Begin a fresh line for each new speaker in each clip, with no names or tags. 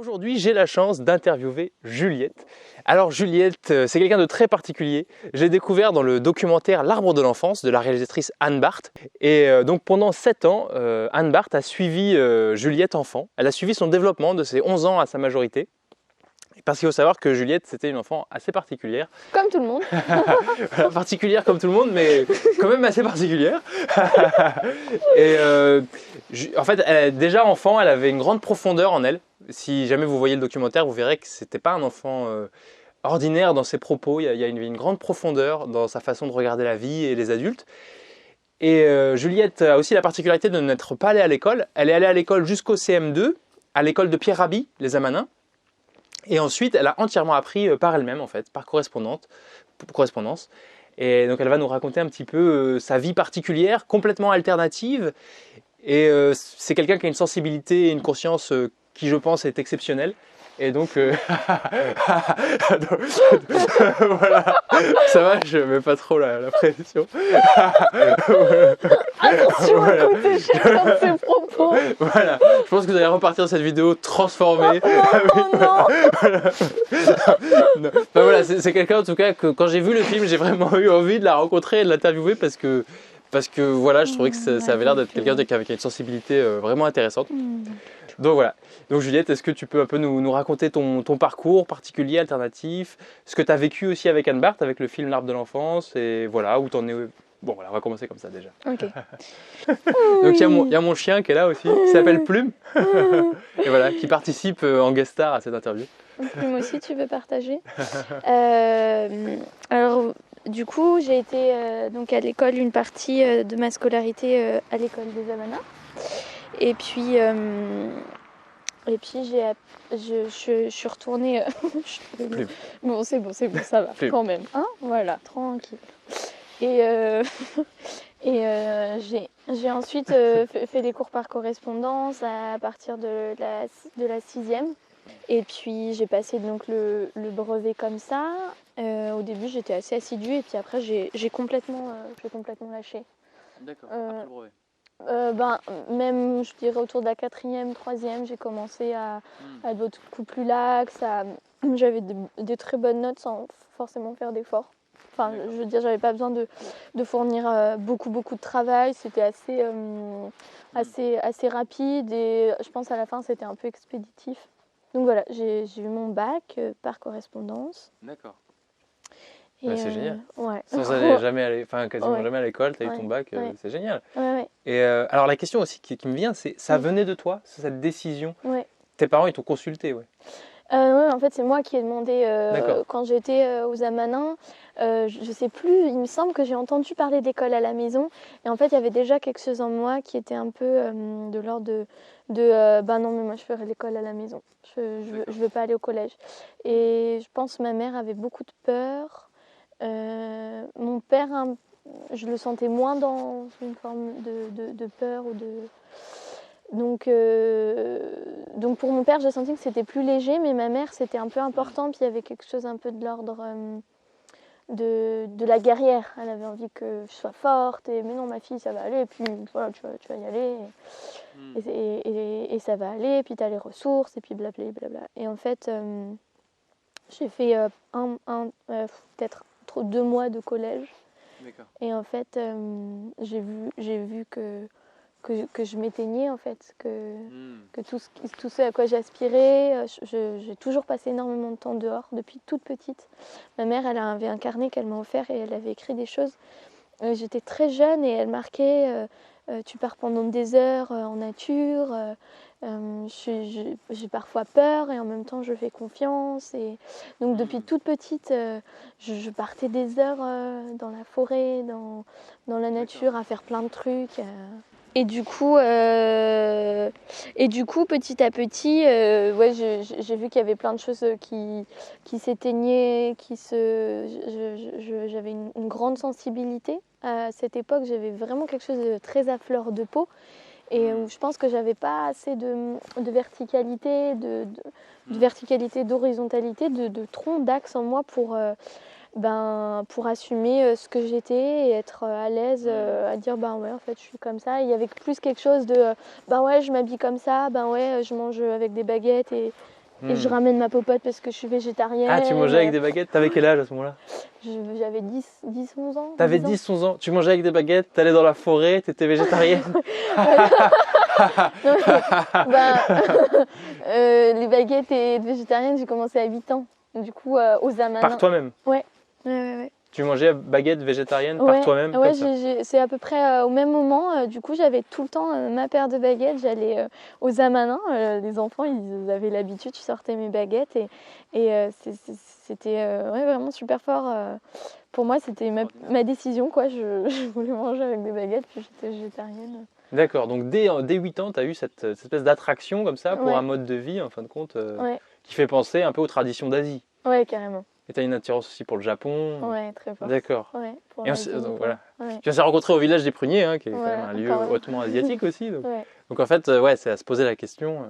Aujourd'hui, j'ai la chance d'interviewer Juliette. Alors Juliette, c'est quelqu'un de très particulier. J'ai découvert dans le documentaire L'arbre de l'enfance de la réalisatrice Anne Barth. Et donc pendant 7 ans, Anne Barth a suivi Juliette enfant. Elle a suivi son développement de ses 11 ans à sa majorité. Parce qu'il faut savoir que Juliette, c'était une enfant assez particulière.
Comme tout le monde.
Voilà, particulière comme tout le monde, mais quand même assez particulière. Et en fait, déjà enfant, elle avait une grande profondeur en elle. Si jamais vous voyez le documentaire, vous verrez que c'était pas un enfant ordinaire dans ses propos. Il y a une grande profondeur dans sa façon de regarder la vie et les adultes. Et Juliette a aussi la particularité de n'être pas allée à l'école. Elle est allée à l'école jusqu'au CM2, à l'école de Pierre Rabhi, les Amanins. Et ensuite, elle a entièrement appris par elle-même, en fait, par correspondance. Et donc, elle va nous raconter un petit peu sa vie particulière, complètement alternative. Et c'est quelqu'un qui a une sensibilité et une conscience qui, je pense, est exceptionnelle. Et donc, voilà, ça va, je mets pas trop la pression.
Attention
Voilà.
à côté chacun de ses propos.
Voilà, je pense que vous allez repartir de cette vidéo transformée.
Oh non.
Non. Enfin, voilà, c'est quelqu'un en tout cas que quand j'ai vu le film, j'ai vraiment eu envie de la rencontrer et de l'interviewer parce que voilà, je trouvais que ça avait l'air d'être quelqu'un qui avait une sensibilité vraiment intéressante. Donc voilà. Donc Juliette, est-ce que tu peux un peu nous raconter ton parcours particulier, alternatif, ce que tu as vécu aussi avec Anne Barth, avec le film L'Arbre de l'enfance, et voilà, où t'en es. Bon voilà, on va commencer comme ça déjà.
Ok.
Donc il y a mon chien qui est là aussi, qui s'appelle Plume, et voilà, qui participe en guest star à cette interview.
Plume aussi, tu veux partager Alors, du coup, j'ai été donc à l'école une partie de ma scolarité à l'école des Amanins. Et puis je suis retournée.
Plume.
Bon, c'est bon, ça va
Plume.
quand même. Hein, voilà, tranquille. Et, j'ai ensuite fait des cours par correspondance à partir de la 6e. Et puis j'ai passé donc le brevet comme ça. Au début j'étais assez assidue et puis après j'ai complètement lâché.
D'accord,
Euh,
après le brevet.
Même je dirais autour de la 4e, 3e, j'ai commencé à être beaucoup plus laxe. J'avais des très bonnes notes sans forcément faire d'efforts. Enfin, je veux dire, j'avais pas besoin de fournir beaucoup de travail. C'était assez rapide et je pense à la fin c'était un peu expéditif. Donc voilà, j'ai eu mon bac par correspondance.
D'accord.
Et
C'est génial.
Ouais.
Sans aller jamais aller, enfin quasiment
Ouais.
jamais à l'école, tu as eu
Ouais.
ton bac,
Ouais.
c'est génial.
Ouais.
Et alors la question aussi qui me vient, c'est ça venait de toi, cette décision?
Ouais.
Tes parents ils t'ont consulté, ouais.
Ouais, en fait, c'est moi qui ai demandé
D'accord.
quand j'étais aux Amanins. Je sais plus, il me semble que j'ai entendu parler d'école à la maison. Et en fait, il y avait déjà quelque chose en moi qui était un peu de l'ordre de non, mais moi je ferai l'école à la maison. Je veux pas aller au collège. Et je pense que ma mère avait beaucoup de peur. Mon père, je le sentais moins dans une forme de peur ou de. Donc pour mon père, j'ai senti que c'était plus léger, mais ma mère, c'était un peu important. Puis il y avait quelque chose un peu de l'ordre de la guerrière. Elle avait envie que je sois forte. Mais non, ma fille, ça va aller. Et puis voilà, tu vas y aller. Et ça va aller. Et puis tu as les ressources. Et puis blablabla. Et en fait, j'ai fait peut-être 2 mois de collège.
D'accord.
Et en fait, j'ai vu que je m'éteignais en fait, que tout ce à quoi j'aspirais, j'ai toujours passé énormément de temps dehors depuis toute petite. Ma mère, elle avait un carnet qu'elle m'a offert et elle avait écrit des choses. J'étais très jeune et elle marquait tu pars pendant des heures en nature, j'ai parfois peur et en même temps je fais confiance. Et donc depuis toute petite, je partais des heures dans la forêt, dans la nature, à faire plein de trucs. Et du coup, petit à petit, j'ai vu qu'il y avait plein de choses qui s'éteignaient, j'avais une grande sensibilité. À cette époque, j'avais vraiment quelque chose de très à fleur de peau. Et où je pense que j'avais pas assez de verticalité, de verticalité, d'horizontalité, de tronc, d'axe en moi pour assumer ce que j'étais et être à l'aise à dire ouais, en fait je suis comme ça. Et il y avait plus quelque chose de ouais, je m'habille comme ça, ouais, je mange avec des baguettes et Et je ramène ma popote parce que je suis végétarienne.
Ah, tu mangeais avec des baguettes? T'avais quel âge à ce moment-là?
J'avais 10-11 ans.
T'avais
10 ans.
10-11 ans, tu mangeais avec des baguettes, t'allais dans la forêt, t'étais végétarienne?
Non, mais, les baguettes et être végétarienne, j'ai commencé à 8 ans. Du coup, aux amanins.
Par toi-même?
Ouais. Ouais.
Tu mangeais baguette végétarienne par
Ouais,
toi-même
ouais,
comme ça?
c'est à peu près au même moment. Du coup, j'avais tout le temps ma paire de baguettes. J'allais aux amanins. Les enfants, ils avaient l'habitude. Je sortais mes baguettes c'était ouais, vraiment super fort. Pour moi, c'était ma décision, quoi. Je voulais manger avec des baguettes, puis j'étais végétarienne.
D'accord, donc dès 8 ans, tu as eu cette espèce d'attraction comme ça pour
Ouais.
un mode de vie, en fin de compte,
Ouais,
qui fait penser un peu aux traditions d'Asie.
ouais, carrément.
Et tu as une attirance aussi pour le Japon.
Ouais, très fort.
D'accord.
Ouais, pour
Et
l'Asie,
donc,
quoi.
voilà.
Ouais.
Tu vas se rencontrer au village des Pruniers, hein, qui est quand
Voilà,
même un lieu
quand même.
hautement asiatique aussi. Donc,
Ouais.
donc en fait, ouais, c'est à se poser la question.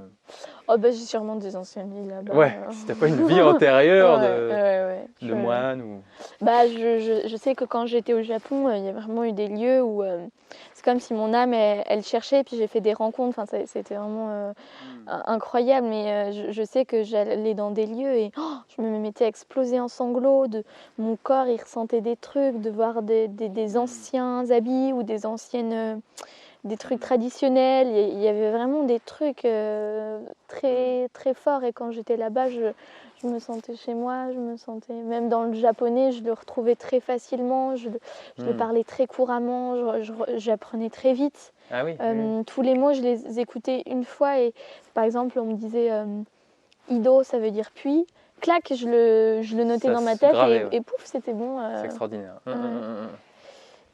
Oh, bah, j'ai sûrement des anciennes vies là-bas.
Ouais, si t'as pas une vie antérieure
Ouais.
de moine ou.
Bah, je sais que quand j'étais au Japon, il y a vraiment eu des lieux où c'est comme si mon âme, elle cherchait, et puis j'ai fait des rencontres. Enfin, c'était vraiment incroyable. Mais je sais que j'allais dans des lieux et je me mettais à exploser en sanglots. Mon corps, il ressentait des trucs, de voir des anciens habits ou des anciennes. Des trucs traditionnels, il y avait vraiment des trucs très, très forts. Et quand j'étais là-bas, je me sentais chez moi, je me sentais même dans le japonais, je le retrouvais très facilement, je le parlais très couramment, j'apprenais très vite.
Ah oui.
Tous les mots, je les écoutais une fois et par exemple, on me disait Ido, ça veut dire puis. Clac, je le notais
Ça
dans ma
se
tête
gravait, ouais.
et pouf, c'était bon.
C'est extraordinaire.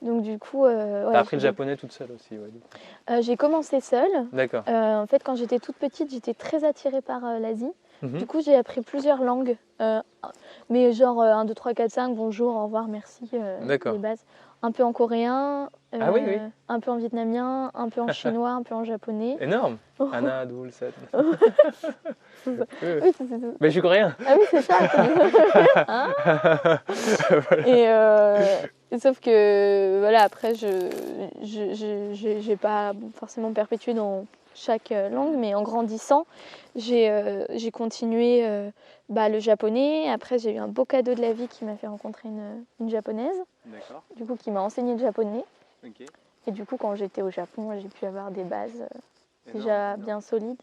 Donc du coup,
T'as appris le japonais toute seule aussi, ouais.
j'ai commencé seule.
D'accord.
En fait, quand j'étais toute petite, j'étais très attirée par l'Asie.
Mhm.
Du coup, j'ai appris plusieurs langues. Mais genre 1, 2, 3, 4, 5, bonjour, au revoir, merci,
D'accord.
les bases. Un peu en coréen,
Ah oui.
un peu en vietnamien, un peu en chinois, un peu en japonais.
Énorme. Anna, Doul, Set.
C'est ça.
Oui.
Oui, c'est tout.
Mais je suis coréen.
Ah oui, c'est ça. Hein. Et sauf que voilà, après, je n'ai pas forcément perpétué dans chaque langue, mais en grandissant, j'ai continué le japonais. Après, j'ai eu un beau cadeau de la vie qui m'a fait rencontrer une japonaise,
D'accord.
du coup, qui m'a enseigné le japonais.
Ok.
Et du coup, quand j'étais au Japon, j'ai pu avoir des bases déjà bien solides.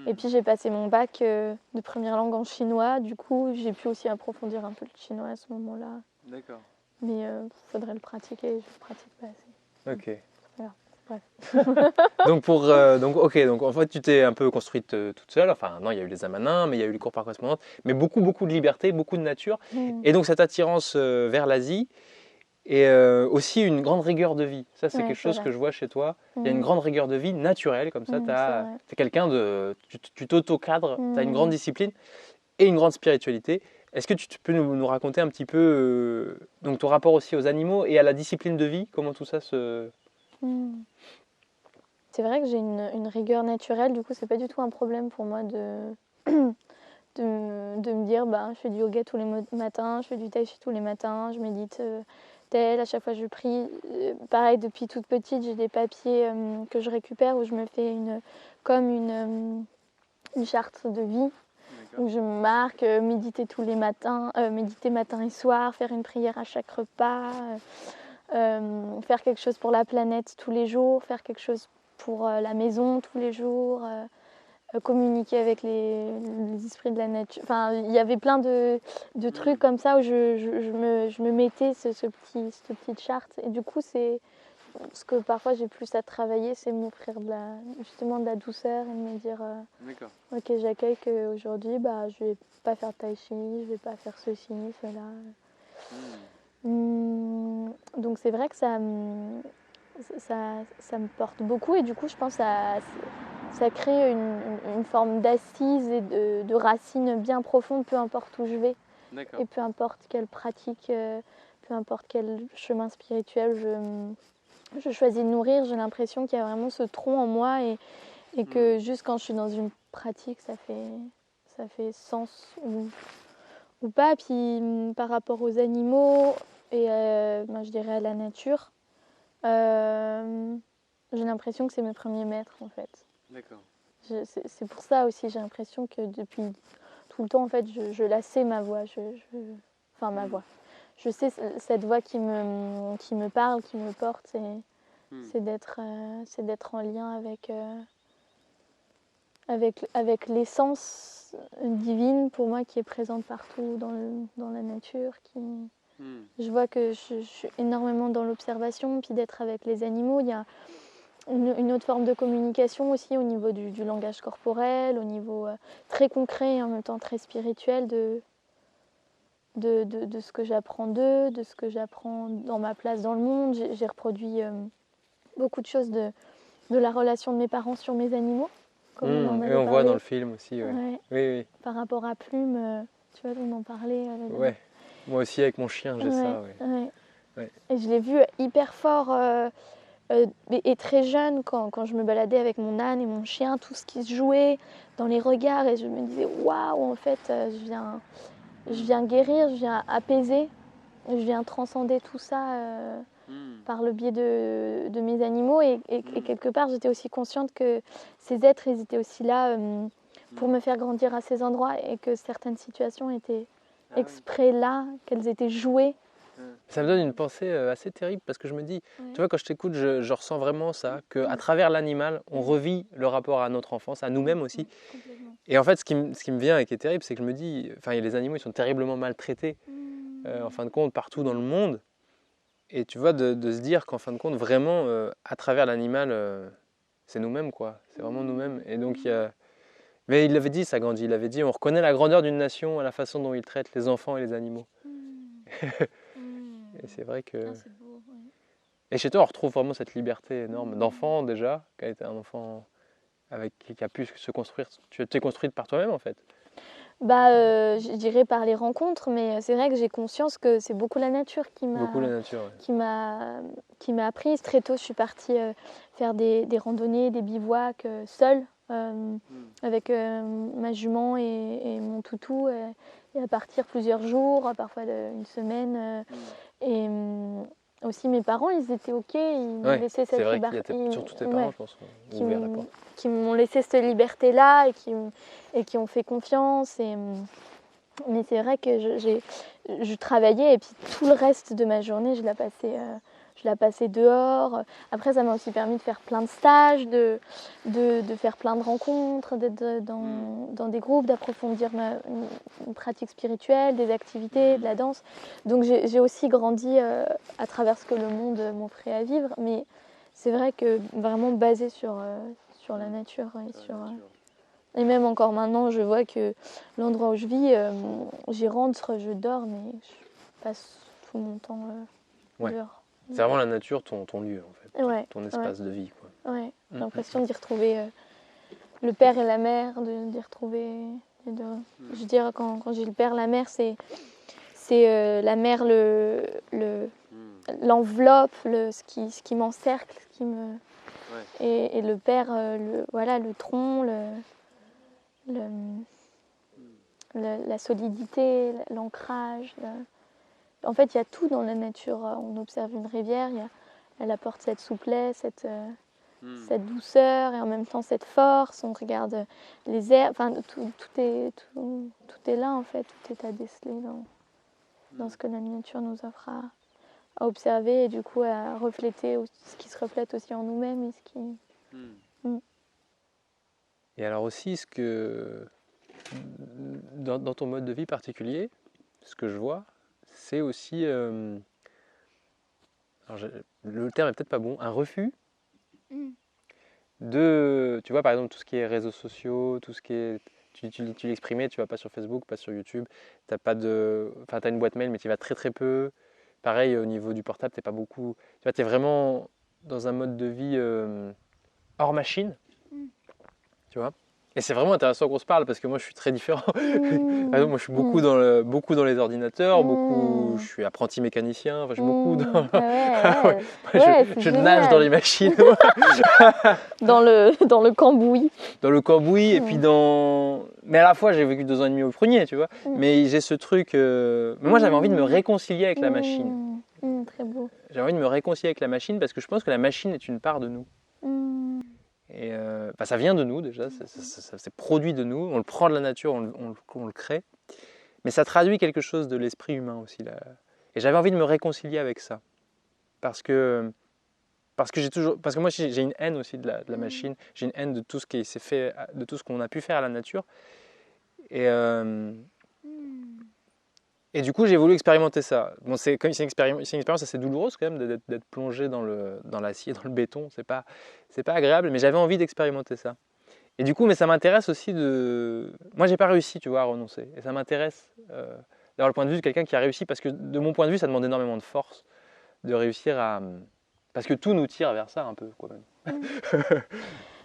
Et puis j'ai passé mon bac de première langue en chinois. Du coup, j'ai pu aussi approfondir un peu le chinois à ce moment-là.
D'accord.
Mais il faudrait le pratiquer, je ne pratique pas assez.
Ok.
Voilà, bref.
donc en fait tu t'es un peu construite toute seule. Enfin non, il y a eu les amanins, mais il y a eu les cours par correspondance, mais beaucoup de liberté, beaucoup de nature. Et donc cette attirance vers l'Asie et aussi une grande rigueur de vie. Ça c'est
Ouais,
quelque
c'est
chose
vrai.
que je vois chez toi. Il y a une grande rigueur de vie naturelle comme ça.
C'est vrai.
T'es quelqu'un de, tu t'auto-cadres, tu as une grande
Mm.
discipline et une grande spiritualité. Est-ce que tu peux nous raconter un petit peu donc ton rapport aussi aux animaux et à la discipline de vie, comment tout ça se...
Mm. C'est vrai que j'ai une rigueur naturelle, du coup c'est pas du tout un problème pour moi de me dire je fais du yoga tous les matins, je fais du tai chi tous les matins, je médite tel, à chaque fois je prie. Pareil, depuis toute petite, j'ai des papiers que je récupère où je me fais une charte de vie. Où je me marque méditer tous les matins, méditer matin et soir, faire une prière à chaque repas, faire quelque chose pour la planète tous les jours, faire quelque chose pour la maison tous les jours, communiquer avec les esprits de la nature. Enfin, il y avait plein de trucs comme ça où je me mettais cette petite charte. Et du coup, c'est ce que parfois j'ai plus à travailler, c'est m'offrir justement de la douceur et de me dire ok, j'accueille qu'aujourd'hui, je vais pas faire tai chi, je vais pas faire ceci, cela. Donc c'est vrai que ça me porte beaucoup et du coup je pense que ça crée une forme d'assise et de racines bien profondes, peu importe où je vais.
D'accord.
Et peu importe quelle pratique, peu importe quel chemin spirituel je choisis de nourrir, j'ai l'impression qu'il y a vraiment ce tronc en moi et que juste quand je suis dans une pratique, ça fait sens ou pas. Puis par rapport aux animaux et je dirais à la nature, j'ai l'impression que c'est mes premiers maîtres en fait.
D'accord.
C'est pour ça aussi, j'ai l'impression que depuis tout le temps, en fait, je la sais, ma voix. Enfin, ma voix. Je sais cette voix qui me parle, qui me porte, c'est d'être en lien avec l'essence divine pour moi qui est présente partout dans la nature. Je vois que je suis énormément dans l'observation, puis d'être avec les animaux. Il y a une autre forme de communication aussi au niveau du langage corporel, au niveau très concret et en même temps très spirituel de ce que j'apprends d'eux, de ce que j'apprends dans ma place dans le monde. J'ai reproduit beaucoup de choses de la relation de mes parents sur mes animaux. Comme on en avait
on voit
parlé.
dans le film aussi. Ouais.
Ouais.
Oui.
Par rapport à Plume, tu vois, on en parlait.
Ouais. Moi aussi avec mon chien, j'ai ça. Ouais.
Et je l'ai vu hyper fort et très jeune quand je me baladais avec mon âne et mon chien, tout ce qui se jouait dans les regards. Et je me disais, waouh, en fait, je viens guérir, je viens apaiser, je viens transcender tout ça par le biais de mes animaux. Et quelque part, j'étais aussi consciente que ces êtres, ils étaient aussi là pour me faire grandir à ces endroits et que certaines situations étaient exprès là, qu'elles étaient jouées.
Ça me donne une pensée assez terrible parce que je me dis, tu vois, quand je t'écoute, je ressens vraiment ça, qu'à travers l'animal, on revit le rapport à notre enfance, à nous-mêmes aussi. Et en fait, ce qui me vient et qui est terrible, c'est que je me dis, les animaux, ils sont terriblement maltraités, en fin de compte, partout dans le monde. Et tu vois, de se dire qu'en fin de compte, vraiment, à travers l'animal, c'est nous-mêmes, quoi. C'est vraiment nous-mêmes. Et donc, mais il l'avait dit, ça, Gandhi, il avait dit, on reconnaît la grandeur d'une nation à la façon dont il traite les enfants et les animaux. Et c'est vrai que...
c'est beau, ouais.
Et chez toi, on retrouve vraiment cette liberté énorme d'enfant déjà, qui a été un enfant qui a pu se construire. Tu t'es construite par toi-même en fait.
Je dirais par les rencontres, mais c'est vrai que j'ai conscience que c'est beaucoup la nature qui m'a apprise. Très tôt, je suis partie faire des randonnées, des bivouacs seule, avec ma jument et mon toutou, et à partir plusieurs jours, parfois une semaine. Et aussi mes parents, ils étaient OK, ils m'ont laissé cette liberté.
C'est vrai qu'il y a surtout tes parents, je pense, qui ont ouvert la porte.
Qui m'ont laissé cette liberté-là et qui ont fait confiance. Mais c'est vrai que je travaillais et puis tout le reste de ma journée, je la passais dehors. Après, ça m'a aussi permis de faire plein de stages, de faire plein de rencontres, d'être dans des groupes, d'approfondir une pratique spirituelle, des activités, de la danse. Donc j'ai aussi grandi à travers ce que le monde m'offrait à vivre. Mais c'est vrai que vraiment basé sur la nature. Et même encore maintenant, je vois que l'endroit où je vis, j'y rentre, je dors, mais je passe tout mon temps dehors.
C'est vraiment la nature, ton lieu en fait, ton espace de vie. Quoi.
Ouais, j'ai l'impression d'y retrouver le père et la mère, d'y retrouver... Je veux dire, quand j'ai le père, la mère, c'est la mère, l'enveloppe, ce qui m'encercle, ce qui me... Et le père, le tronc, la solidité, l'ancrage. En fait, il y a tout dans la nature. On observe une rivière, elle apporte cette souplesse, cette douceur et en même temps cette force. On regarde les herbes, enfin, tout est là en fait, tout est à déceler dans ce que la nature nous offre à observer et du coup à refléter ce qui se reflète aussi en nous-mêmes et ce qui...
Et alors aussi, ce que dans ton mode de vie particulier, ce que je vois, c'est aussi, le terme est peut-être pas bon, un refus de, tu vois, par exemple, tout ce qui est réseaux sociaux, tout ce qui est, tu l'exprimais, tu vas pas sur Facebook, pas sur YouTube, t'as une boîte mail, mais tu y vas très très peu. Pareil, au niveau du portable, t'es pas beaucoup, tu vois, t'es vraiment dans un mode de vie hors machine. Tu vois, et c'est vraiment intéressant qu'on se parle parce que moi je suis très différent. Par exemple, moi je suis beaucoup dans les ordinateurs, je suis apprenti mécanicien, enfin, je suis beaucoup dans... je nage dans les machines.
dans le cambouis.
Dans le cambouis et puis mais à la fois j'ai vécu 2 ans et demi au prunier, tu vois. Mais j'ai ce truc... Mais moi j'avais envie de me réconcilier avec la machine.
Très beau.
J'avais envie de me réconcilier avec la machine parce que je pense que la machine est une part de nous. Et ça vient de nous déjà, ça s'est produit de nous, on le prend de la nature, on le crée. Mais ça traduit quelque chose de l'esprit humain aussi. Là. Et j'avais envie de me réconcilier avec ça. Parce que moi j'ai une haine aussi de la machine, j'ai une haine de tout ce qui s'est fait, de tout ce qu'on a pu faire à la nature. Et du coup j'ai voulu expérimenter ça. Bon, c'est une expérience assez douloureuse quand même d'être plongé dans l'acier, dans le béton. C'est pas agréable, mais j'avais envie d'expérimenter ça. Et du coup, mais ça m'intéresse aussi de. Moi, j'ai pas réussi, tu vois, à renoncer. Et ça m'intéresse d'avoir le point de vue de quelqu'un qui a réussi, parce que de mon point de vue, ça demande énormément de force de réussir à. Parce que tout nous tire vers ça un peu, quoi même.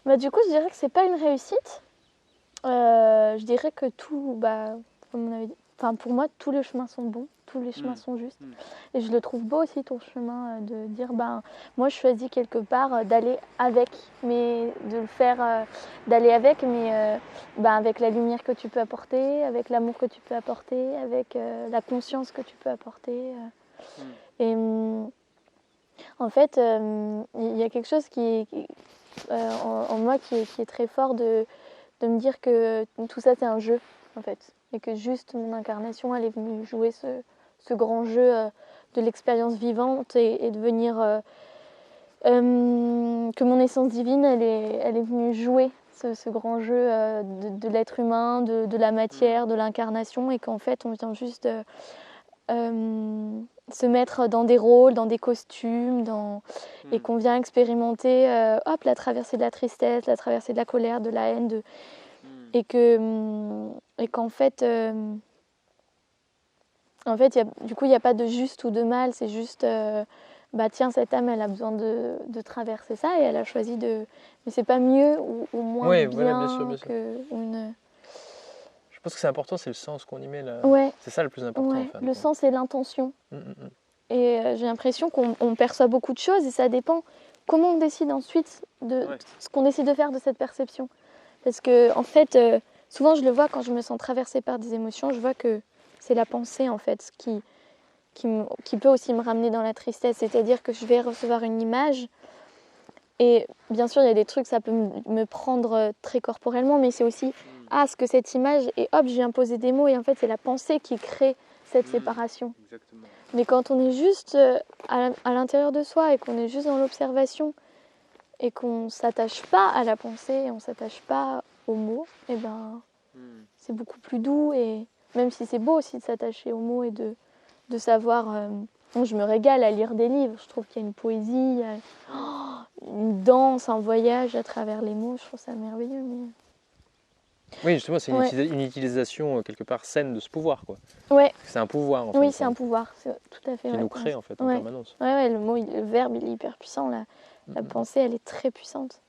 Bah, du coup, je dirais que c'est pas une réussite. Je dirais que tout, comme on avait dit, enfin, pour moi, tous les chemins sont bons, tous les chemins sont justes. Et je le trouve beau aussi, ton chemin, de dire, moi, je choisis quelque part d'aller avec, mais de le faire, d'aller avec, mais avec la lumière que tu peux apporter, avec l'amour que tu peux apporter, avec la conscience que tu peux apporter. Et en fait, il y a quelque chose en moi qui est très fort de me dire que tout ça, c'est un jeu, en fait. Et que juste mon incarnation, elle est venue jouer ce grand jeu de l'expérience vivante et de venir... que mon essence divine, elle est venue jouer ce grand jeu de l'être humain, de la matière, de l'incarnation, et qu'en fait, on vient juste se mettre dans des rôles, dans des costumes, et qu'on vient expérimenter la traversée de la tristesse, la traversée de la colère, de la haine, et qu'en fait, du coup, il n'y a pas de juste ou de mal, c'est juste, tiens, cette âme, elle a besoin de traverser ça, et elle a choisi de... Mais c'est pas mieux ou moins bien,
voilà, bien sûr.
qu'une...
Je pense que c'est important, c'est le sens qu'on y met là.
Ouais.
C'est ça le plus important.
Ouais.
En fait,
le sens et l'intention.
Mm.
Et j'ai l'impression qu'on perçoit beaucoup de choses, et ça dépend comment on décide ensuite de ce qu'on décide de faire de cette perception. Parce que, en fait, souvent je le vois quand je me sens traversée par des émotions, je vois que c'est la pensée, en fait, qui peut aussi me ramener dans la tristesse. C'est-à-dire que je vais recevoir une image, et bien sûr, il y a des trucs, ça peut me prendre très corporellement, mais c'est aussi, ce que cette image, et hop, je viens poser des mots, et en fait, c'est la pensée qui crée cette séparation.
Exactement.
Mais quand on est juste à l'intérieur de soi, et qu'on est juste dans l'observation, et qu'on ne s'attache pas à la pensée, on ne s'attache pas aux mots, et c'est beaucoup plus doux. Et même si c'est beau aussi de s'attacher aux mots et de savoir... je me régale à lire des livres, je trouve qu'il y a une poésie, une danse, un voyage à travers les mots, je trouve ça merveilleux. Mais...
Oui, justement, c'est une utilisation quelque part saine de ce pouvoir, quoi.
Ouais.
C'est un pouvoir, en fait.
Oui, c'est un pouvoir, c'est tout à fait.
Qui nous crée, en fait, en permanence.
Ouais, le verbe, il est hyper puissant, la pensée, elle est très puissante.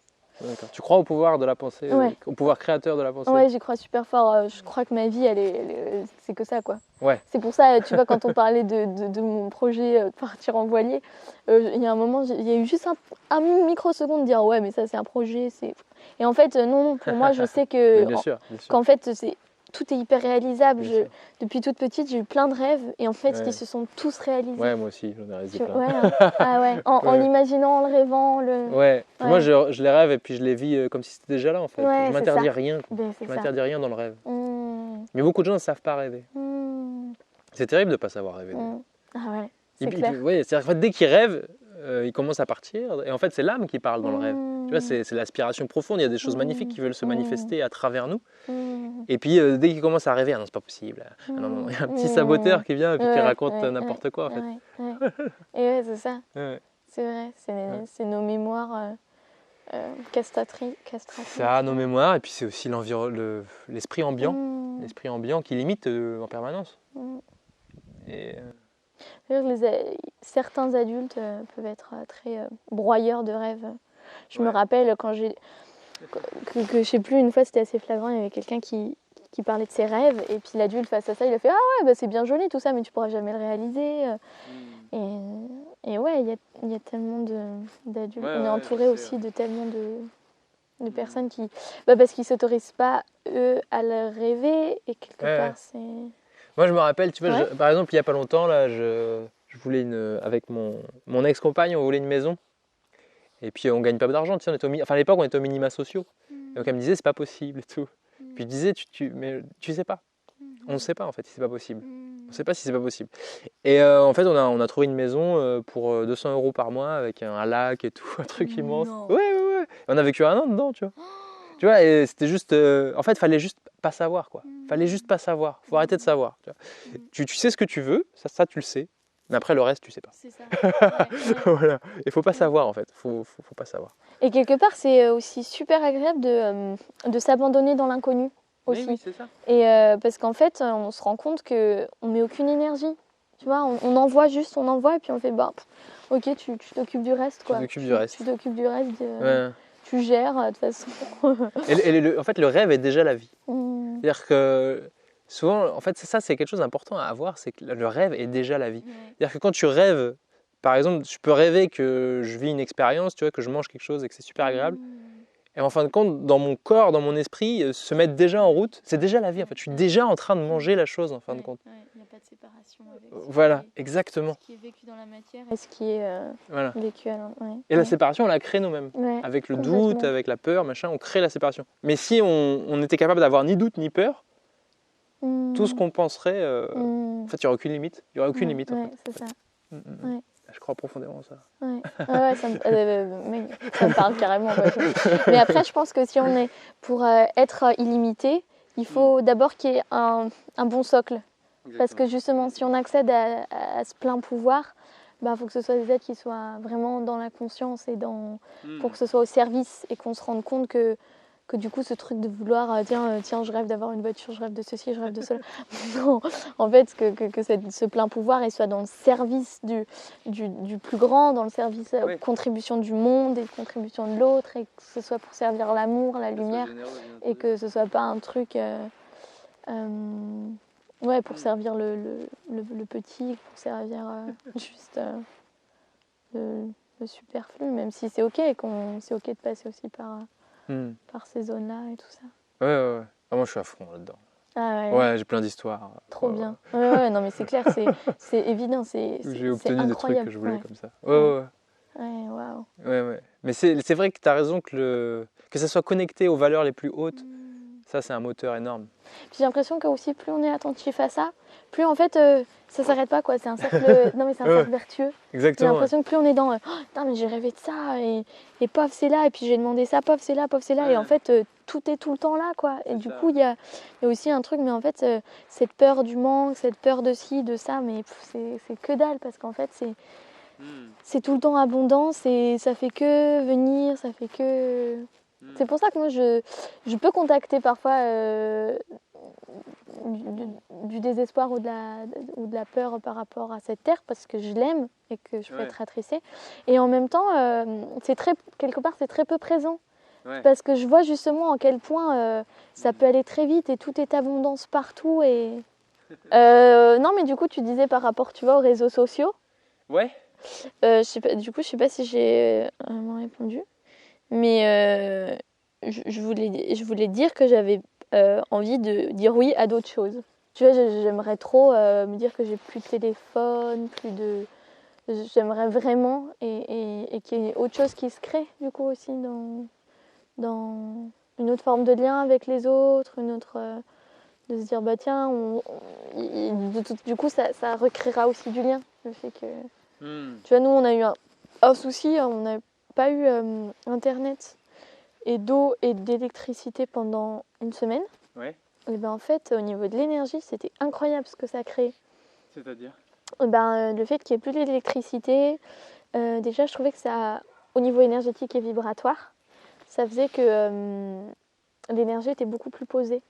D'accord. Tu crois au pouvoir de la pensée, au pouvoir créateur de la pensée?
Ouais, j'y crois super fort. Je crois que ma vie, c'est que ça, quoi.
Ouais.
C'est pour ça, tu vois, quand on parlait de mon projet partir en voilier, il y a un moment, il y a eu juste un microseconde de dire ouais, mais ça, c'est un projet. Et en fait, non, pour moi, je sais que
bien sûr.
qu'en fait, tout est hyper réalisable. Depuis toute petite, j'ai eu plein de rêves, et en fait, ils se sont tous réalisés.
Ouais, moi aussi, j'en ai réalisé plein.
Ouais. En l'imaginant, en le rêvant.
Ouais. Moi, je les rêve et puis je les vis comme si c'était déjà là, en fait.
Ouais,
je m'interdis rien.
Je
m'interdis rien dans le rêve. Mais beaucoup de gens ne savent pas rêver. C'est terrible de ne pas savoir rêver.
Ah ouais, c'est clair.
C'est-à-dire qu'en fait, dès qu'ils rêvent, ils commencent à partir. Et en fait, c'est l'âme qui parle dans le rêve. Tu vois, c'est l'aspiration profonde. Il y a des choses magnifiques qui veulent se manifester à travers nous. Et puis, dès qu'ils commencent à rêver, non, c'est pas possible. Non, il y a un petit saboteur qui vient et puis qui raconte n'importe quoi, en fait.
Et c'est ça. C'est vrai. C'est nos mémoires castratrices.
Ça, nos mémoires. Et puis, c'est aussi l'esprit ambiant. L'esprit ambiant qui limite en permanence. Et...
Certains adultes peuvent être très broyeurs de rêves. Je me rappelle quand que je sais plus, une fois c'était assez flagrant, il y avait quelqu'un qui parlait de ses rêves, et puis l'adulte face à ça, il a fait ah ouais, c'est bien joli tout ça, mais tu pourras jamais le réaliser. Et ouais, il y a tellement d'adultes. On est entouré aussi de tellement de personnes qui... parce qu'ils ne s'autorisent pas, eux, à le rêver, et quelque part, c'est...
Moi, je me rappelle, tu vois, par exemple, il n'y a pas longtemps, là, je voulais avec mon ex-compagne, on voulait une maison. Et puis on gagne pas d'argent, tu sais, enfin à l'époque on était au minima sociaux. Et donc elle me disait c'est pas possible et tout. Puis je disais mais tu sais pas. On ne sait pas en fait si c'est pas possible. On ne sait pas si c'est pas possible. Et en fait on a trouvé une maison pour 200 € par mois avec un lac et tout, un truc immense.
Non.
Ouais. Et on a vécu 1 an dedans, tu vois. Tu vois, et c'était juste. En fait, fallait juste pas savoir quoi. Fallait juste pas savoir. Faut arrêter de savoir. Tu sais ce que tu veux, ça tu le sais. Mais après le reste, tu sais pas.
C'est ça. Ouais.
Voilà. Il faut pas savoir en fait. Faut pas savoir.
Et quelque part, c'est aussi super agréable de s'abandonner dans l'inconnu aussi.
Oui, c'est ça.
Et parce qu'en fait, on se rend compte qu'on met aucune énergie. Tu vois, on envoie et puis on fait ok, tu t'occupes du reste quoi.
Tu t'occupes du reste.
Tu t'occupes du reste.
Ouais.
Tu gères de toute façon.
En fait, le rêve est déjà la vie. C'est-à-dire que souvent, en fait, c'est quelque chose d'important à avoir, c'est que le rêve est déjà la vie. C'est-à-dire que quand tu rêves, par exemple, je peux rêver que je vis une expérience, tu vois, que je mange quelque chose et que c'est super agréable. Et en fin de compte, dans mon corps, dans mon esprit, se mettre déjà en route, c'est déjà la vie. En fait, je suis déjà en train de manger la chose en fin de compte.
Il n'y a pas de séparation avec
Voilà, exactement.
ce qui est vécu dans la matière et ce qui est
Voilà.
vécu à
Et la séparation, on la crée nous-mêmes. Avec le doute, avec la peur, machin, on crée la séparation. Mais si on était capable d'avoir ni doute ni peur, tout ce qu'on penserait, en fait, il n'y aurait aucune limite. Il n'y aurait aucune limite. En fait.
C'est ça.
Je crois profondément à ça.
Ça me parle carrément. Mais après, je pense que si on est pour être illimité, il faut d'abord qu'il y ait un bon socle. Exactement. Parce que justement, si on accède à ce plein pouvoir, faut que ce soit des êtres qui soient vraiment dans la conscience et pour que ce soit au service et qu'on se rende compte que du coup, ce truc de vouloir tiens, je rêve d'avoir une voiture, je rêve de ceci, je rêve de cela. Non, en fait, que ce plein pouvoir soit dans le service du plus grand, dans le service contribution du monde et contribution de l'autre, et que ce soit pour servir l'amour, la lumière, et que ce soit pas un truc pour servir le petit, pour servir juste le superflu, même si c'est ok, et c'est ok de passer aussi par ces zones-là et tout ça.
Ouais. Ah, moi, je suis à fond là-dedans.
Ah
ouais, j'ai plein d'histoires.
Trop bien. Ouais, non, mais c'est clair, c'est évident,
j'ai obtenu des trucs que je voulais comme ça.
Ouais, waouh.
Ouais. Mais c'est vrai que tu as raison que ça soit connecté aux valeurs les plus hautes, ça, c'est un moteur énorme.
Puis j'ai l'impression que aussi, plus on est attentif à ça, plus en fait, ça s'arrête pas, quoi. C'est un cercle, non, mais c'est un cercle vertueux.
Exactement.
J'ai l'impression que plus on est dans putain, mais j'ai rêvé de ça, et pof, c'est là, et puis j'ai demandé ça, pof, c'est là, et en fait, tout est tout le temps là, quoi. Et du coup, il y a aussi un truc, mais en fait, cette peur du manque, cette peur de ci, de ça, mais c'est que dalle, parce qu'en fait, c'est tout le temps abondant, ça fait que venir, ça fait que. C'est pour ça que moi, je peux contacter parfois du désespoir ou de la peur par rapport à cette terre, parce que je l'aime et que je peux être attristée. Et en même temps, quelque part, c'est très peu présent. Parce que je vois justement en quel point ça peut aller très vite et tout est abondance partout. Non, mais du coup, tu disais par rapport, tu vois, aux réseaux sociaux.
Ouais.
Je sais pas, du coup, je sais pas si j'ai vraiment répondu. Mais je voulais dire que j'avais envie de dire oui à d'autres choses. Tu vois, j'aimerais trop me dire que j'ai plus de téléphone, j'aimerais vraiment et qu'il y ait autre chose qui se crée du coup aussi dans une autre forme de lien avec les autres, une autre de se dire tiens, du coup ça recréera aussi du lien. Le fait que tu vois, nous on a eu un souci, on a pas eu internet et d'eau et d'électricité pendant une semaine.
Ouais.
Et en fait, au niveau de l'énergie, c'était incroyable ce que ça crée.
C'est-à-dire
le fait qu'il n'y ait plus d'électricité, déjà je trouvais que ça, au niveau énergétique et vibratoire, ça faisait que l'énergie était beaucoup plus posée.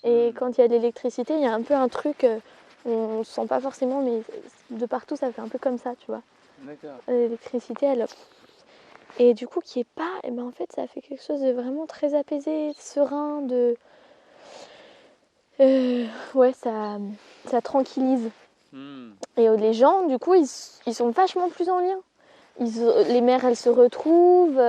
Et quand il y a de l'électricité, il y a un peu un truc, on ne sent pas forcément, mais de partout ça fait un peu comme ça, tu vois.
D'accord.
L'électricité, elle. Et du coup, qui est pas, en fait, ça fait quelque chose de vraiment très apaisé, serein, ça tranquillise. Et les gens, du coup, ils sont vachement plus en lien. Les mères, elles se retrouvent,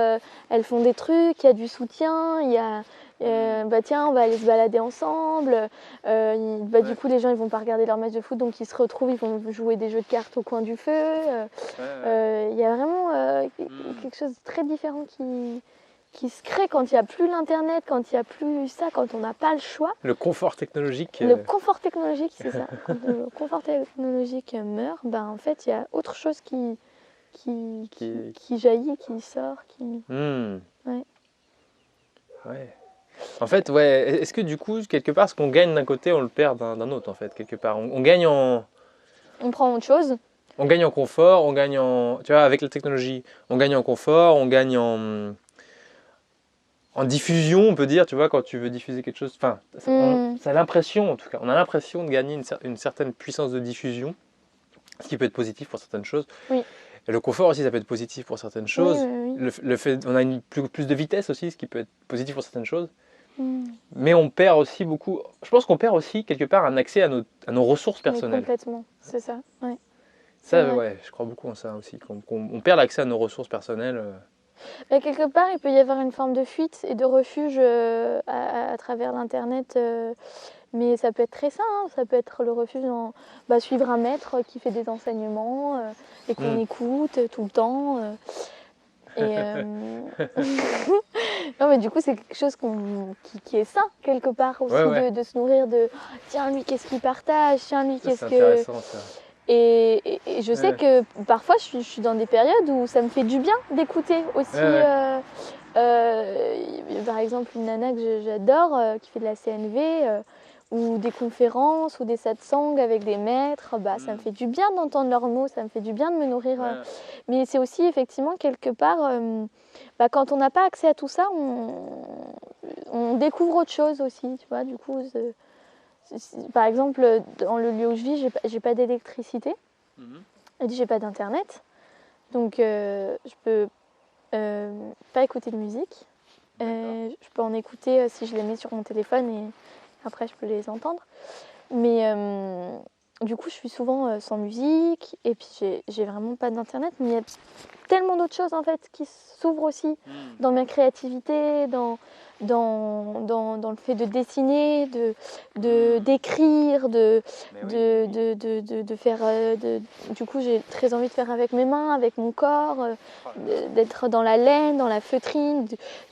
elles font des trucs, il y a du soutien, il y a Bah tiens, on va aller se balader ensemble. Du coup, les gens ils vont pas regarder leur match de foot, donc ils se retrouvent, ils vont jouer des jeux de cartes au coin du feu. Il y a vraiment quelque chose de très différent qui se crée quand il n'y a plus l'internet, quand il n'y a plus ça, quand on n'a pas le choix.
Le confort technologique.
Le confort technologique, c'est ça. Quand le confort technologique meurt, ben en fait, il y a autre chose qui jaillit, qui sort, Ouais.
Ouais. En fait, ouais. Est-ce que du coup, quelque part, ce qu'on gagne d'un côté, on le perd d'un autre, en fait, quelque part. On gagne en.
On prend autre chose.
On gagne en confort, on gagne en. Tu vois, avec la technologie, on gagne en confort, on gagne en diffusion, on peut dire, tu vois, quand tu veux diffuser quelque chose. Enfin, ça a l'impression, en tout cas, on a l'impression de gagner une certaine puissance de diffusion, ce qui peut être positif pour certaines choses.
Oui.
Et le confort aussi, ça peut être positif pour certaines choses.
Oui.
Le fait, on a plus de vitesse aussi, ce qui peut être positif pour certaines choses. Mais on perd aussi beaucoup. Je pense qu'on perd aussi quelque part un accès à nos ressources personnelles.
Mais complètement, c'est ça. Ouais.
Ça, ouais, je crois beaucoup en ça aussi. On perd l'accès à nos ressources personnelles.
Bah, quelque part, il peut y avoir une forme de fuite et de refuge à travers l'Internet. Mais ça peut être très sain, hein. Ça peut être le refuge dans suivre un maître qui fait des enseignements et qu'on écoute tout le temps. Non, mais du coup, c'est quelque chose qui est sain, quelque part aussi, de se nourrir de tiens, lui, qu'est-ce qu'il partage, tiens, lui, qu'est-ce que.
C'est intéressant, ça.
Et je sais que parfois, je suis dans des périodes où ça me fait du bien d'écouter aussi. Par exemple, une nana que j'adore, qui fait de la CNV, ou des conférences, ou des satsangs avec des maîtres, ça me fait du bien d'entendre leurs mots, ça me fait du bien de me nourrir. Mais c'est aussi effectivement quelque part, quand on n'a pas accès à tout ça, on découvre autre chose aussi, tu vois. Du coup, par exemple, dans le lieu où je vis, j'ai pas d'électricité, et j'ai pas d'internet, donc je peux pas écouter de musique. Je peux en écouter si je les mets sur mon téléphone et après je peux les entendre. Mais du coup, je suis souvent sans musique et puis j'ai vraiment pas d'internet. Mais il y a tellement d'autres choses en fait qui s'ouvrent aussi dans ma créativité, dans le fait de dessiner, d'écrire, de faire. Du coup, j'ai très envie de faire avec mes mains, avec mon corps, d'être dans la laine, dans la feutrine.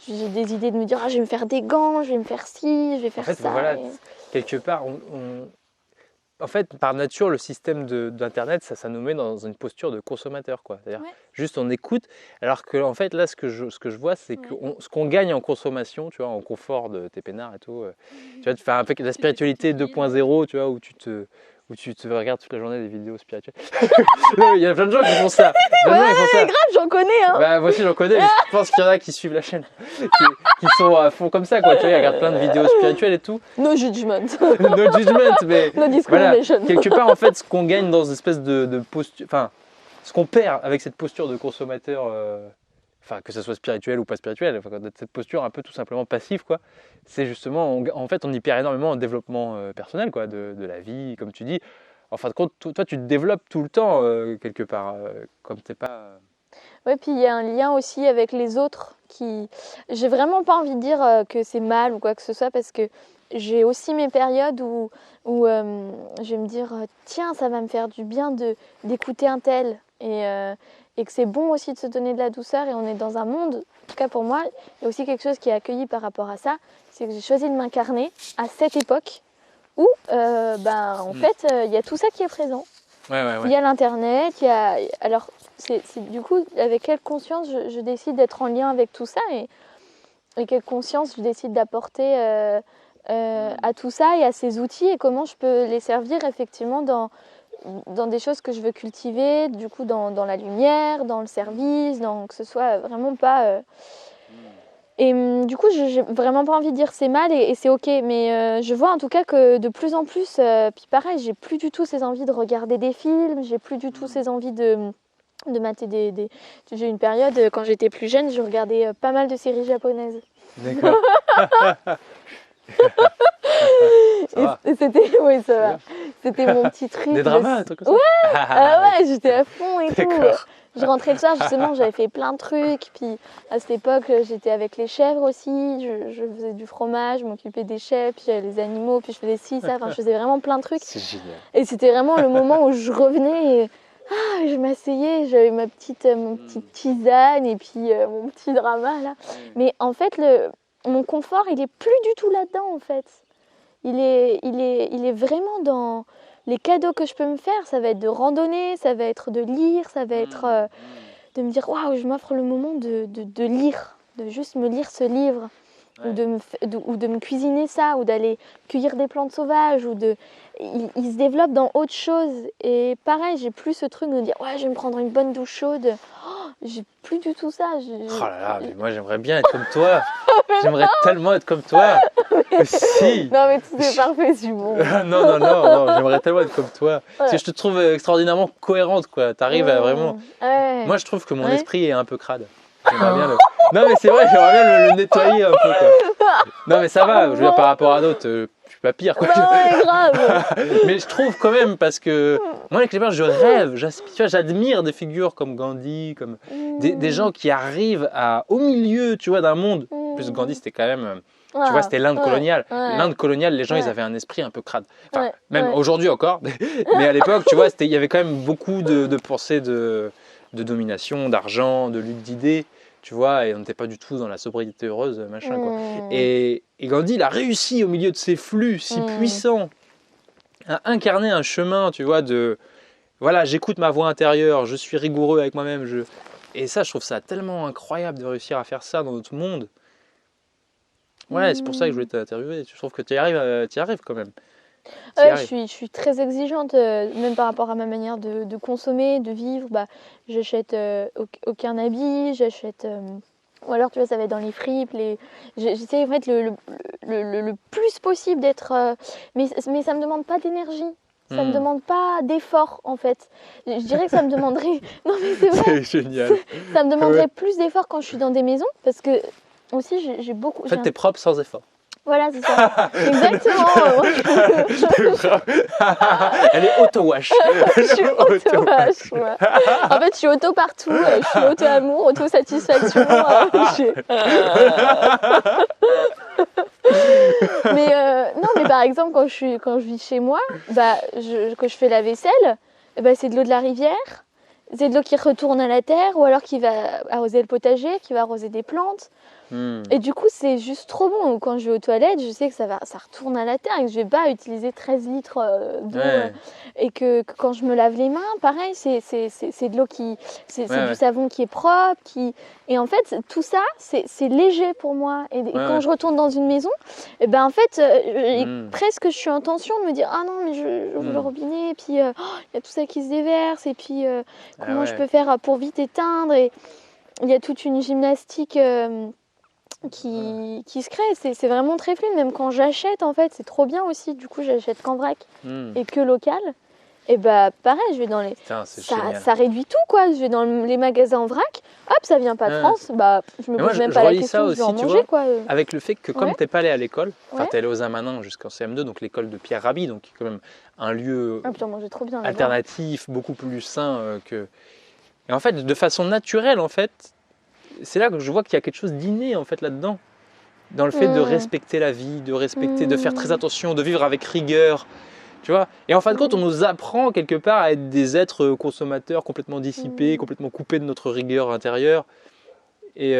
J'ai des idées de me dire, je vais me faire des gants, je vais me faire ci, je vais faire ça.
Voilà, quelque part, en fait, par nature, le système d'Internet, ça nous met dans une posture de consommateur, quoi. C'est-à-dire, juste on écoute, alors que en fait, là, ce que je vois, c'est que ce qu'on gagne en consommation, tu vois, en confort de tes peinards et tout, tu vois, tu fais un peu de la spiritualité 2.0, tu vois, où tu te regardes toute la journée des vidéos spirituelles. Il y a plein de gens qui font ça.
Grave, j'en connais, hein.
Moi aussi, j'en connais, mais je pense qu'il y en a qui suivent la chaîne, qui sont à fond comme ça, quoi. Tu vois, ils regardent plein de vidéos spirituelles et tout.
No judgment.
No judgment, mais
no discrimination.
Voilà, quelque part, en fait, ce qu'on gagne dans une espèce de posture, enfin, ce qu'on perd avec cette posture de consommateur, enfin, que ce soit spirituel ou pas spirituel, enfin, cette posture un peu tout simplement passive, quoi, c'est justement, en fait, on y perd énormément en développement personnel, quoi, de la vie, comme tu dis. En fin de compte, toi, tu te développes tout le temps, quelque part, comme t'es pas...
Oui, puis il y a un lien aussi avec les autres J'ai vraiment pas envie de dire que c'est mal ou quoi que ce soit, parce que j'ai aussi mes périodes où je vais me dire tiens, ça va me faire du bien d'écouter un tel, et que c'est bon aussi de se donner de la douceur, et on est dans un monde, en tout cas pour moi, il y a aussi quelque chose qui est accueilli par rapport à ça, c'est que j'ai choisi de m'incarner à cette époque où en fait il y a tout ça qui est présent. Il y a l'internet, alors c'est du coup avec quelle conscience je décide d'être en lien avec tout ça, et quelle conscience je décide d'apporter à tout ça et à ces outils, et comment je peux les servir effectivement dans des choses que je veux cultiver, du coup dans la lumière, dans le service, que ce soit vraiment pas... Et du coup, j'ai vraiment pas envie de dire c'est mal et c'est ok, mais je vois en tout cas que de plus en plus, puis pareil, j'ai plus du tout ces envies de regarder des films, j'ai plus du tout ces envies de mater J'ai eu une période, quand j'étais plus jeune, je regardais pas mal de séries japonaises.
D'accord.
Et c'était, oui, ça va. C'était mon petit truc.
Des dramas, un truc comme ça.
Ouais, j'étais à fond et tout. Je rentrais le soir, justement, j'avais fait plein de trucs. Puis à cette époque, j'étais avec les chèvres aussi. Je faisais du fromage, je m'occupais des chèvres, puis j'avais les animaux, puis je faisais ci, ça. Enfin, je faisais vraiment plein de trucs.
C'est génial.
Et c'était vraiment le moment où je revenais et je m'asseyais, j'avais mon petite tisane et puis mon petit drama là. Mais en fait, mon confort, il est plus du tout là-dedans en fait. Il est vraiment dans les cadeaux que je peux me faire. Ça va être de randonner, ça va être de lire, ça va être de me dire waouh, je m'offre le moment de lire, de juste me lire ce livre. Ou de me cuisiner ça, ou d'aller cueillir des plantes sauvages, il se développe dans autre chose. Et pareil, j'ai plus ce truc de me dire ouais, je vais me prendre une bonne douche chaude. J'ai plus du tout ça.
Oh là là, mais moi j'aimerais bien être comme toi. J'aimerais tellement être comme toi. Si.
Non mais tout est parfait, c'est bon.
non, j'aimerais tellement être comme toi. Parce que je te trouve extraordinairement cohérente, quoi. T'arrives à vraiment.
Ouais.
Moi je trouve que mon esprit est un peu crade. J'aimerais bien Non mais c'est vrai, j'aimerais bien le nettoyer un peu, quoi. Non mais ça va, je veux dire par rapport à d'autres, je suis pas pire, quoi.
Non, ouais, grave.
Mais je trouve quand même, parce que moi avec les pères, je rêve, j'admire des figures comme Gandhi, comme des gens qui arrivent au milieu, tu vois, d'un monde. En plus Gandhi c'était quand même, tu vois, c'était l'Inde coloniale. L'Inde coloniale, les gens ils avaient un esprit un peu crade. Enfin, même aujourd'hui encore, mais à l'époque, tu vois, il y avait quand même beaucoup de pensées de domination, d'argent, de lutte d'idées. Tu vois, et on n'était pas du tout dans la sobriété heureuse, machin, quoi. Et Gandhi, il a réussi au milieu de ces flux si puissants à incarner un chemin, tu vois, voilà, j'écoute ma voix intérieure, je suis rigoureux avec moi-même. Et ça, je trouve ça tellement incroyable de réussir à faire ça dans notre monde. Ouais, c'est pour ça que je voulais t'interviewer. Je trouve que tu y arrives quand même.
Je suis très exigeante, même par rapport à ma manière de consommer, de vivre. Bah, j'achète aucun habit, j'achète. Ou alors, tu vois, ça va être dans les fripes. J'essaie en fait le plus possible d'être. Mais ça me demande pas d'énergie. Ça me demande pas d'effort, en fait. Je dirais que ça me demanderait. Non, mais c'est vrai.
C'est génial.
Ça me demanderait plus d'effort quand je suis dans des maisons, parce que aussi j'ai beaucoup.
En fait, t'es propre sans effort.
Voilà, c'est ça. Exactement.
Elle est auto-wash.
Je suis auto-wash. Ouais. En fait, je suis auto partout. Je suis auto-amour, auto-satisfaction. Mais non, mais par exemple, quand je vis chez moi, que je fais la vaisselle, c'est de l'eau de la rivière. C'est de l'eau qui retourne à la terre, ou alors qui va arroser le potager, qui va arroser des plantes. Et du coup, c'est juste trop bon. Quand je vais aux toilettes, je sais que ça retourne à la terre et que je vais pas utiliser 13 litres d'eau. Et que quand je me lave les mains, pareil, c'est de l'eau du savon qui est propre. Et en fait, tout ça, c'est léger pour moi. Et quand je retourne dans une maison, en fait, presque je suis en tension de me dire ah non, mais j'ouvre le robinet, et puis il y a tout ça qui se déverse, et puis comment je peux faire pour vite éteindre. Et il y a toute une gymnastique qui se crée. C'est vraiment très fluide. Même quand j'achète, en fait, c'est trop bien aussi. Du coup, j'achète qu'en vrac et que local. Et pareil, je vais dans les.
Putain,
ça réduit tout, quoi. Je vais dans les magasins en vrac. Hop, ça vient pas de France. Je me pose même pas la question. Je vais en manger, quoi.
Avec le fait que comme t'es pas allé à l'école, t'es allé aux Amanins jusqu'en CM2, donc l'école de Pierre Rabhi, donc qui est quand même un lieu
trop bien,
alternatif, beaucoup plus sain que. Et en fait, de façon naturelle, en fait, c'est là que je vois qu'il y a quelque chose d'inné en fait là-dedans, dans le fait de respecter la vie, de faire très attention, de vivre avec rigueur, tu vois. Et en fin de compte, on nous apprend quelque part à être des êtres consommateurs, complètement dissipés, complètement coupés de notre rigueur intérieure. Et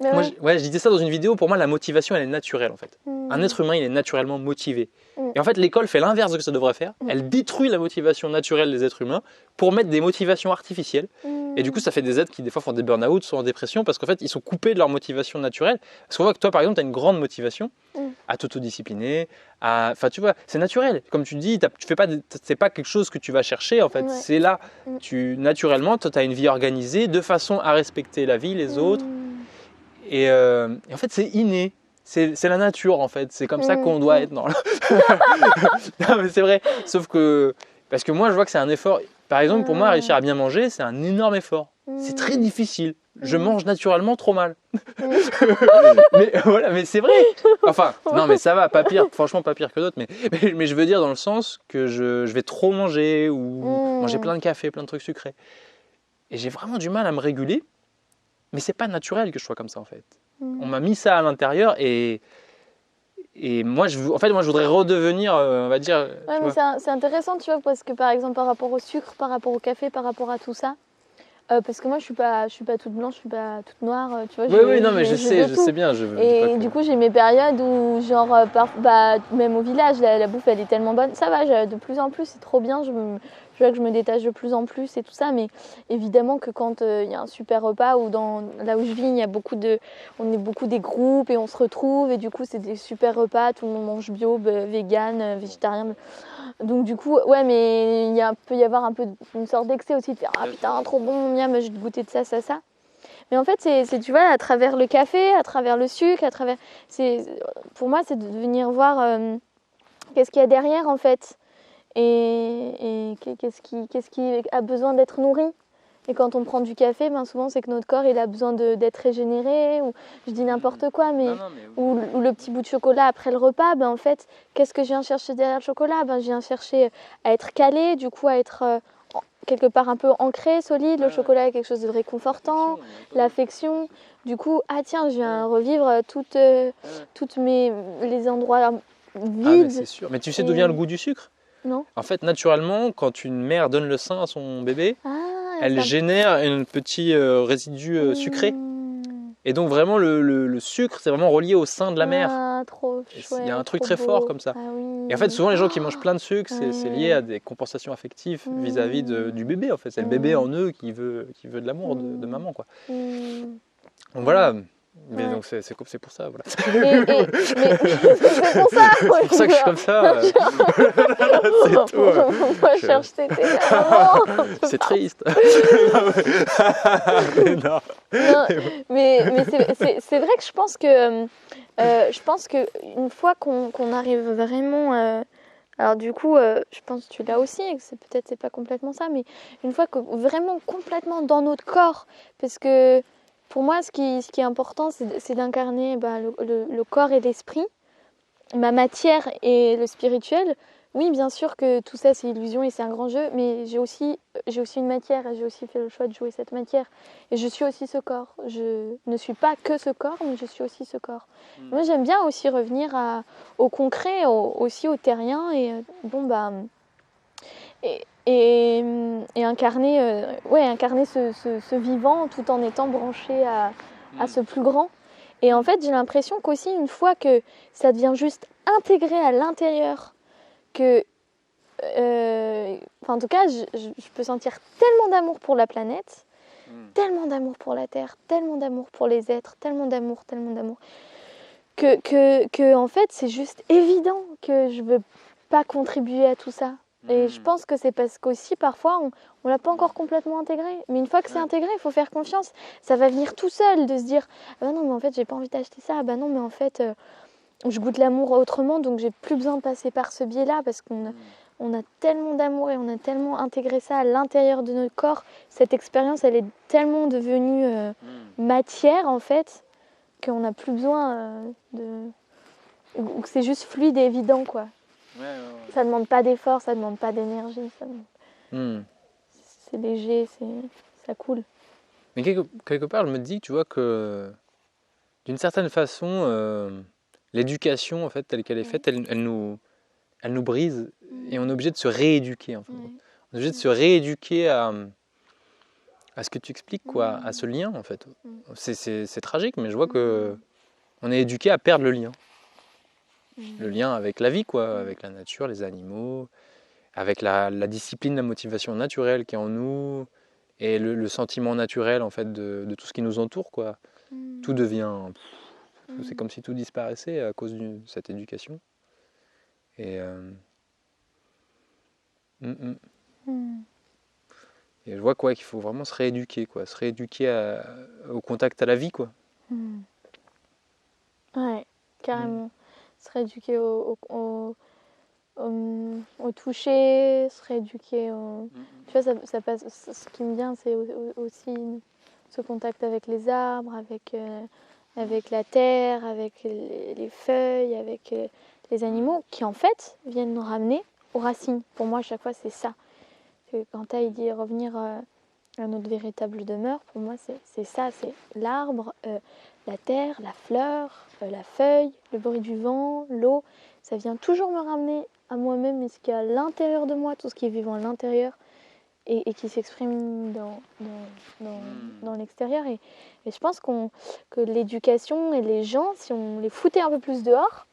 moi, je disais ça dans une vidéo. Pour moi, la motivation, elle est naturelle en fait. Un être humain, il est naturellement motivé. Et en fait, l'école fait l'inverse de ce que ça devrait faire. Elle détruit la motivation naturelle des êtres humains pour mettre des motivations artificielles. Et du coup, ça fait des êtres qui, des fois, font des burn-out, sont en dépression parce qu'en fait, ils sont coupés de leur motivation naturelle. Parce qu'on voit que toi, par exemple, tu as une grande motivation à t'autodiscipliner. Enfin, tu vois, c'est naturel. Comme tu dis, c'est pas quelque chose que tu vas chercher, en fait. C'est là. Naturellement, toi, tu as une vie organisée de façon à respecter la vie, les autres. Et en fait, c'est inné. C'est la nature en fait, c'est comme ça qu'on doit être. Non, mais c'est vrai, sauf que, parce que moi je vois que c'est un effort, par exemple pour moi réussir à bien manger c'est un énorme effort, c'est très difficile, je mange naturellement trop mal. Mais voilà, mais c'est vrai, enfin, non mais ça va, pas pire, franchement pas pire que d'autres, mais je veux dire dans le sens que je vais trop manger ou manger plein de café, plein de trucs sucrés. Et j'ai vraiment du mal à me réguler. Mais c'est pas naturel que je sois comme ça en fait. On m'a mis ça à l'intérieur et moi, je voudrais redevenir, on va dire.
Ouais, mais c'est intéressant, tu vois, parce que par exemple, par rapport au sucre, par rapport au café, par rapport à tout ça, parce que moi, je suis pas toute blanche, je suis pas toute noire, tu vois.
Oui, non, mais je sais bien.
Et du coup, j'ai mes périodes où, genre, même au village, la bouffe, elle est tellement bonne. Ça va, de plus en plus, c'est trop bien. Je vois que je me détache de plus en plus et tout ça. Mais évidemment que quand il y a un super repas, ou là où je vis, on est beaucoup des groupes et on se retrouve. Et du coup, c'est des super repas. Tout le monde mange bio, vegan, végétarien. Donc du coup, ouais, mais peut y avoir un peu une sorte d'excès aussi, de faire ah putain, trop bon, miam, je vais te goûter de ça. Mais en fait, tu vois, à travers le café, à travers le sucre, pour moi, c'est de venir voir qu'est-ce qu'il y a derrière en fait, et qu'est-ce qui a besoin d'être nourri. Et quand on prend du café, ben souvent c'est que notre corps il a besoin d'être régénéré, ou je dis n'importe quoi, mais, ou le petit bout de chocolat après le repas, ben en fait, qu'est-ce que je viens chercher derrière le chocolat? Ben je viens chercher à être calé, du coup à être quelque part un peu ancré, solide. Le chocolat est quelque chose de réconfortant, l'affection. Du coup, ah tiens, je viens revivre toutes les endroits vides.
Ah, mais c'est sûr. Mais tu sais d'où vient le goût du sucre?
Non.
En fait, naturellement, quand une mère donne le sein à son bébé, elle génère un petit résidu sucré. Et donc vraiment le sucre, c'est vraiment relié au sein de la mère.
Ah, trop chouette.
Il y a un truc très
beau.
fort comme ça.
Ah, oui.
Et en fait, souvent les gens qui mangent plein de sucre, c'est lié à des compensations affectives vis-à-vis du bébé. En fait, c'est le bébé en eux qui veut de l'amour de maman, quoi. Donc voilà. Mais donc c'est pour ça, voilà.
Mais c'est pour ça.
C'est pour ça que je suis comme ça. C'est tout.
Moi, je cherche tété.
C'est triste. Mais non.
Mais c'est vrai que je pense que une fois qu'on arrive vraiment, alors du coup, je pense que tu l'as aussi, et que c'est pas complètement ça, mais une fois que vraiment complètement dans notre corps, parce que pour moi, ce qui est important, c'est d'incarner le corps et l'esprit, ma matière et le spirituel. Oui, bien sûr que tout ça, c'est illusion et c'est un grand jeu, mais j'ai aussi une matière, et j'ai aussi fait le choix de jouer cette matière. Et je suis aussi ce corps. Je ne suis pas que ce corps, mais je suis aussi ce corps. Moi, j'aime bien aussi revenir au concret, aussi au terrien, et et incarner, incarner ce vivant tout en étant branché à ce plus grand. Et en fait, j'ai l'impression qu'aussi, une fois que ça devient juste intégré à l'intérieur, que, en tout cas, je peux sentir tellement d'amour pour la planète, tellement d'amour pour la Terre, tellement d'amour pour les êtres, tellement d'amour, que en fait, c'est juste évident que je veux pas contribuer à tout ça. Et je pense que c'est parce qu'aussi, parfois, on l'a pas encore complètement intégré. Mais une fois que c'est intégré, il faut faire confiance. Ça va venir tout seul, de se dire « Ah bah non, mais en fait, j'ai pas envie d'acheter ça. Ah bah non, mais en fait, je goûte l'amour autrement, donc j'ai plus besoin de passer par ce biais-là, parce qu'on a tellement d'amour et on a tellement intégré ça à l'intérieur de notre corps. Cette expérience, elle est tellement devenue matière, en fait, qu'on n'a plus besoin ou que c'est juste fluide et évident, quoi. Ça demande pas d'effort, ça demande pas d'énergie, c'est léger, ça coule.
Mais quelque part, je me dis, tu vois, que d'une certaine façon, l'éducation, en fait, telle qu'elle est faite, elle nous brise, et on est obligé de se rééduquer, en fait. On est obligé de se rééduquer à ce que tu expliques, quoi, à ce lien, en fait. C'est tragique, mais je vois que on est éduqué à perdre le lien. Le lien avec la vie, quoi, avec la nature, les animaux, avec la discipline, la motivation naturelle qui est en nous, et le sentiment naturel, en fait, de tout ce qui nous entoure, quoi. Tout devient... C'est comme si tout disparaissait à cause de cette éducation. Et, et je vois, quoi, qu'il faut vraiment se rééduquer, quoi, se rééduquer au contact à la vie, quoi.
Ouais, carrément. Se rééduquer au toucher, se rééduquer au... Tu vois, ça passe, ce qui me vient, c'est aussi ce contact avec les arbres, avec la terre, avec les feuilles, avec les animaux, qui en fait viennent nous ramener aux racines. Pour moi, à chaque fois, c'est ça. Quand il dit revenir notre véritable demeure, pour moi, c'est ça, c'est l'arbre, la terre, la fleur, la feuille, le bruit du vent, l'eau. Ça vient toujours me ramener à moi-même et ce qu'il y a à l'intérieur de moi, tout ce qui est vivant à l'intérieur et qui s'exprime dans l'extérieur. Et je pense que l'éducation et les gens, si on les foutait un peu plus dehors,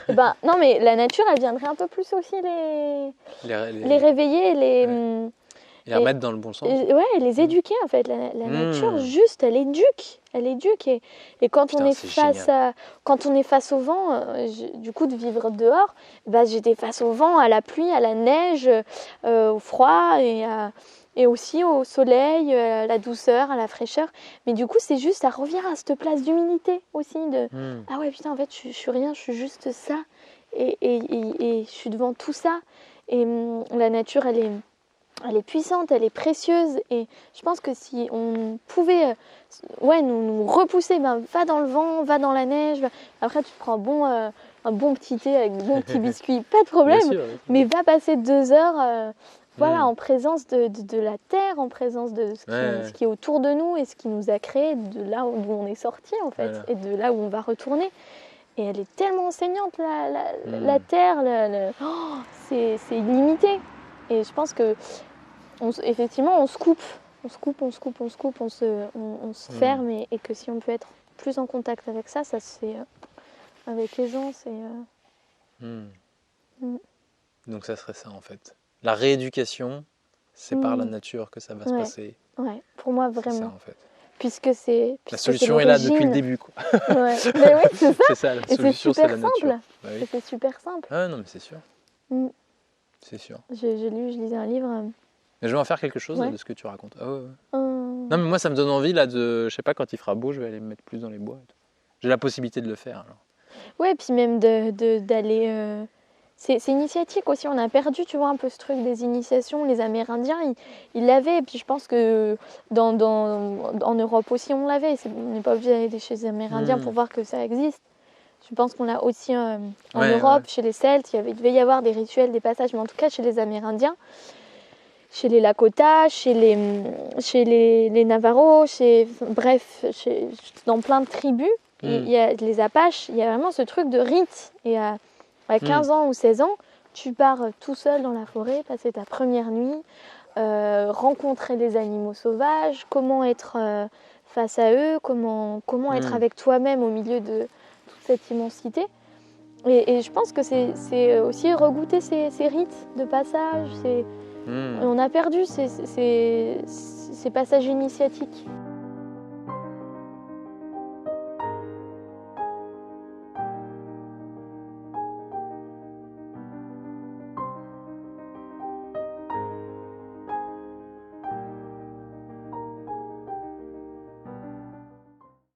non mais la nature, elle viendrait un peu plus aussi les réveiller
et les remettre dans le bon sens.
Et les éduquer en fait. La nature, juste, elle éduque. Elle éduque. Et quand,
Putain,
on est quand on est face au vent, du coup, de vivre dehors, j'étais face au vent, à la pluie, à la neige, au froid et aussi au soleil, à la douceur, à la fraîcheur. Mais du coup, c'est juste, ça revient à cette place d'humilité aussi. Ah ouais, putain, en fait, je suis rien, je suis juste ça. Et je suis devant tout ça. Et la nature, elle est puissante, elle est précieuse et je pense que si on pouvait nous repousser, va dans le vent, va dans la neige, après tu te prends un bon petit thé avec de bons petits biscuits, pas de problème,
Bien sûr.
mais va passer 2 heures en présence de la terre, en présence de ce qui est autour de nous et ce qui nous a créé, de là où on est sorti en fait, et de là où on va retourner. Et elle est tellement enseignante, la terre, c'est illimité. Et je pense que effectivement, on se coupe, on se ferme et que si on peut être plus en contact avec ça se fait avec les gens.
Donc ça serait ça en fait. La rééducation, c'est par la nature que ça va se passer.
Ouais, pour moi vraiment.
C'est ça en fait.
Puisque
la solution est là depuis le début, quoi.
Ouais. Mais oui, c'est ça.
C'est ça, la solution, c'est la nature.
Bah oui. Et c'est super simple.
Ah non, mais c'est sûr. C'est sûr.
Je lisais un livre.
Mais je vais en faire quelque chose de ce que tu racontes. Non, mais moi, ça me donne envie, là, je sais pas, quand il fera beau, je vais aller me mettre plus dans les bois. J'ai la possibilité de le faire, alors.
Ouais, puis même d'aller... C'est initiatique aussi, on a perdu, tu vois, un peu ce truc des initiations. Les Amérindiens, ils l'avaient, et puis je pense que en Europe aussi, on l'avait. On n'est pas obligé d'aller chez les Amérindiens pour voir que ça existe. Je pense qu'on l'a aussi en Europe, chez les Celtes. Il devait y avoir des rituels, des passages, mais en tout cas, chez les Amérindiens, chez les Lakota, chez les Navajos, dans plein de tribus, il y a les Apaches, il y a vraiment ce truc de rite. Et à 15 ans ou 16 ans, tu pars tout seul dans la forêt, passer ta première nuit, rencontrer des animaux sauvages, comment être face à eux, comment être avec toi-même au milieu de toute cette immensité. Et je pense que c'est aussi regoûter ces rites de passage. On a perdu ces passages initiatiques.